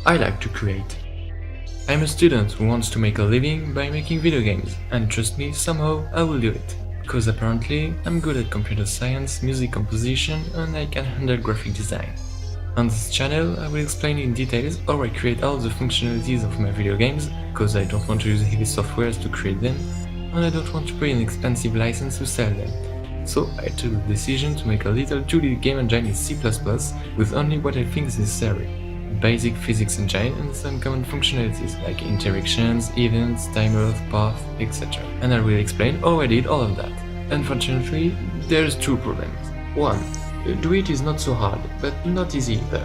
I like to create. I'm a student who wants to make a living by making video games, and trust me, somehow I will do it. Because apparently, I'm good at computer science, music composition, and I can handle graphic design. On this channel, I will explain in details how I create all the functionalities of my video games, because I don't want to use heavy softwares to create them, and I don't want to pay an expensive license to sell them. So I took the decision to make a little 2D game engine in C++ with only what I think is necessary. A basic physics engine and some common functionalities like interactions, events, timers, paths, etc. And I will explain how I did all of that. Unfortunately, there's two problems. One, do it is not so hard, but not easy either.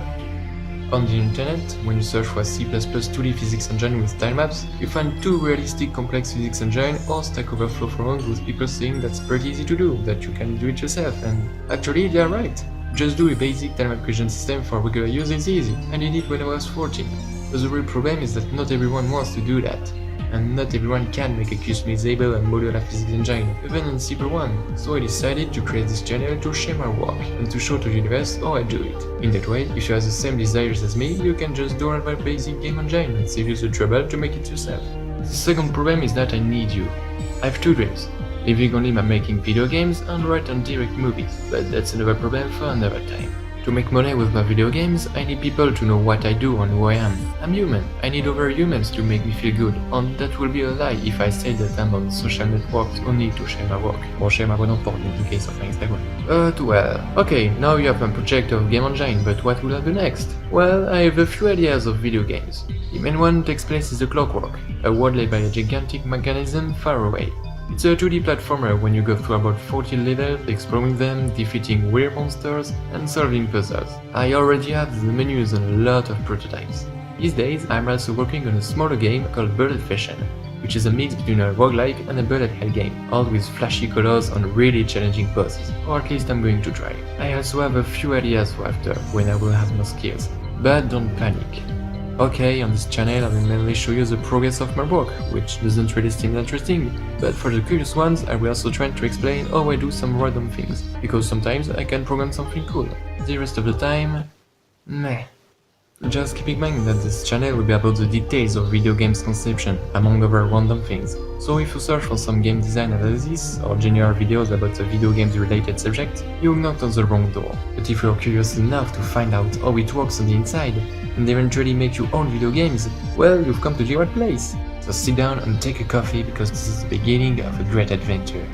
On the internet, when you search for C++ 2D physics engine with tilemaps, you find two realistic complex physics engine or Stack Overflow forums with people saying that's pretty easy to do, that you can do it yourself, and actually they are right. Just do a basic tilemap creation system for regular use is easy, and I did it when I was 14. But the real problem is that not everyone wants to do that. And not everyone can make a customizable and modular physics engine, even in simple one. So I decided to create this channel to share my work, and to show to the universe how I do it. In that way, if you have the same desires as me, you can just download my basic game engine and save you the trouble to make it yourself. The second problem is that I need you. I have two dreams. Living only by making video games and write and direct movies, but that's another problem for another time. To make money with my video games, I need people to know what I do and who I am. I'm human. I need other humans to make me feel good, and that will be a lie if I say that I'm on social networks only to share my work, or share my report in the case of my Instagram. Okay, now you have my project of game engine, but what will happen next? Well, I have a few ideas of video games. The main one takes place in the Clockwork, a world led by a gigantic mechanism far away. It's a 2D platformer when you go through about 40 levels, exploring them, defeating weird monsters, and solving puzzles. I already have the menus and a lot of prototypes. These days, I'm also working on a smaller game called Bullet Fashion, which is a mix between a roguelike and a bullet hell game, all with flashy colors and really challenging bosses, or at least I'm going to try. I also have a few ideas for after, when I will have more skills, but don't panic. Okay, on this channel I will mainly show you the progress of my work, which doesn't really seem interesting, but for the curious ones I will also try to explain how I do some random things, because sometimes I can program something cool. The rest of the time, meh. Just keep in mind that this channel will be about the details of video games conception, among other random things. So if you search for some game design analysis or general videos about a video games related subject, you knocked on the wrong door. But if you're curious enough to find out how it works on the inside, and eventually make your own video games, well, you've come to the right place. So sit down and take a coffee because this is the beginning of a great adventure.